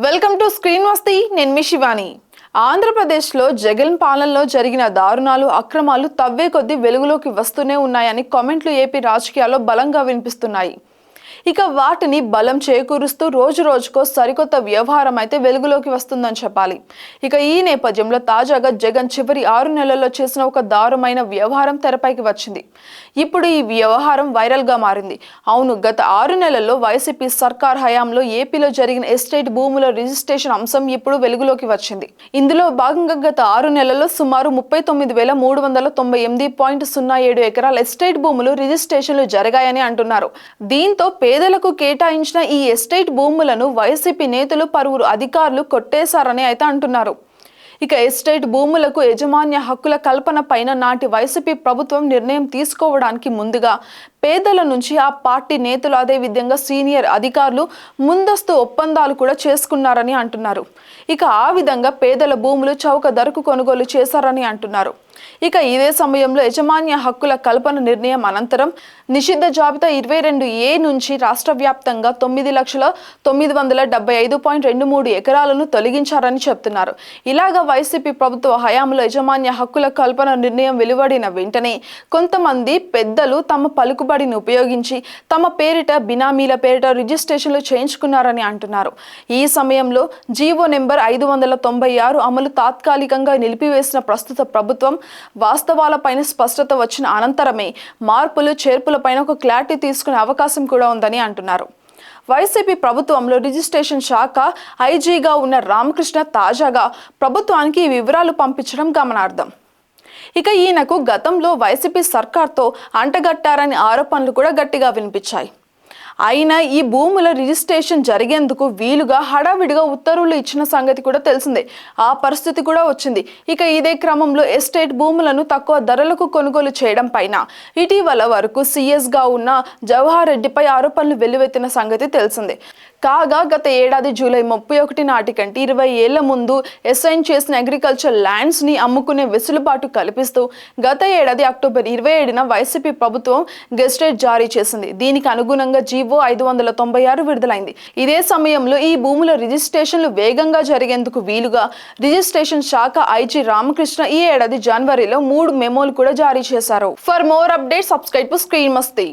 Welcome to screen వస్తి. నేను మీ శివాని. ఆంధ్రప్రదేశ్లో జగన్ పాలనలో జరిగిన దారుణాలు, అక్రమాలు తవ్వే కొద్దీ వెలుగులోకి వస్తూనే ఉన్నాయని కామెంట్లు ఏపీ రాజకీయాల్లో బలంగా వినిపిస్తున్నాయి. ఇక వాటిని బలం చేకూరుస్తూ రోజు రోజుకో సరికొత్త వ్యవహారం అయితే వెలుగులోకి వస్తుందని చెప్పాలి. ఇక ఈ నేపథ్యంలో తాజాగా జగన్ చివరి 6 నెలల్లో చేసిన ఒక దారుణమైన వ్యవహారం తెరపైకి వచ్చింది. ఇప్పుడు ఈ వ్యవహారం వైరల్ గా మారింది. అవును, గత 6 నెలల్లో వైసీపీ సర్కార్ హయాంలో ఏపీలో జరిగిన ఎస్టేట్ భూముల రిజిస్ట్రేషన్ అంశం ఇప్పుడు వెలుగులోకి వచ్చింది. ఇందులో భాగంగా గత 6 నెలల్లో సుమారు 39,398.07 ఎకరాల ఎస్టేట్ భూములు రిజిస్ట్రేషన్లు జరిగాయని అంటున్నారు. దీంతో పేదలకు కేటాయించిన ఈ ఎస్టేట్ భూములను వైసీపీ నేతలు, పలువురు అధికారులు కొట్టేశారని అయితే అంటున్నారు. ఇక ఎస్టేట్ భూములకు యాజమాన్య హక్కుల కల్పన పైన నాటి వైసీపీ ప్రభుత్వం నిర్ణయం తీసుకోవడానికి ముందుగా పేదల నుంచి ఆ పార్టీ నేతలు, అదేవిధంగా సీనియర్ అధికారులు ముందస్తు ఒప్పందాలు కూడా చేసుకున్నారని అంటున్నారు. ఇక ఆ విధంగా పేదల భూములు చౌక ధరకు కొనుగోలు చేశారని అంటున్నారు. ఇక ఇదే సమయంలో యాజమాన్య హక్కుల కల్పన నిర్ణయం అనంతరం నిషిద్ధ జాబితా 22A నుంచి రాష్ట్ర వ్యాప్తంగా 9,975.23 ఎకరాలను తొలగించారని చెప్తున్నారు. ఇలాగా వైసీపీ ప్రభుత్వ హయాంలో యాజమాన్య హక్కుల కల్పన నిర్ణయం వెలువడిన వెంటనే కొంతమంది పెద్దలు తమ పలుకుబడిని ఉపయోగించి తమ పేరిట, బినామీల పేరిట రిజిస్ట్రేషన్లు చేయించుకున్నారని అంటున్నారు. ఈ సమయంలో జీవో నెంబర్ 596 అమలు తాత్కాలికంగా నిలిపివేసిన ప్రస్తుత ప్రభుత్వం వాస్తవాలపైన స్పష్టత వచ్చిన అనంతరమే మార్పులు, చేర్పులపైన ఒక క్లారిటీ తీసుకునే అవకాశం కూడా ఉందని అంటున్నారు. వైసీపీ ప్రభుత్వంలో రిజిస్ట్రేషన్ శాఖ ఐజీగా ఉన్న రామకృష్ణ తాజాగా ప్రభుత్వానికి ఈ వివరాలు పంపించడం గమనార్థం. ఇక ఈయనకు గతంలో వైసీపీ సర్కార్తో అంటగట్టారని ఆరోపణలు కూడా గట్టిగా వినిపించాయి. అయినా ఈ భూముల రిజిస్ట్రేషన్ జరిగేందుకు వీలుగా హడావిడిగా ఉత్తర్వులు ఇచ్చిన సంగతి కూడా తెలిసిందే. ఆ పరిస్థితి కూడా వచ్చింది. ఇక ఇదే క్రమంలో ఎస్టేట్ భూములను తక్కువ ధరలకు కొనుగోలు చేయడం పైన ఇటీవల వరకు సీఎస్గా ఉన్న జవహర్ రెడ్డిపై ఆరోపణలు వెల్లువెత్తిన సంగతి తెలిసిందే. కాగా గత ఏడాది జూలై 31 నాటికంటే 20 ఏళ్ల ముందు అసైన్ చేసిన అగ్రికల్చర్ ల్యాండ్స్ ని అమ్ముకునే వెసులుబాటు కల్పిస్తూ గత ఏడాది అక్టోబర్ 27న వైసీపీ ప్రభుత్వం గెస్టెట్ జారీ చేసింది. దీనికి అనుగుణంగా జీవో 596 విడుదలైంది. ఇదే సమయంలో ఈ భూముల రిజిస్ట్రేషన్లు వేగంగా జరిగేందుకు వీలుగా రిజిస్ట్రేషన్ శాఖ ఐజీ రామకృష్ణ ఈ ఏడాది జనవరిలో 3 మెమోలు కూడా జారీ చేశారు. For more updates subscribe to screen Masti.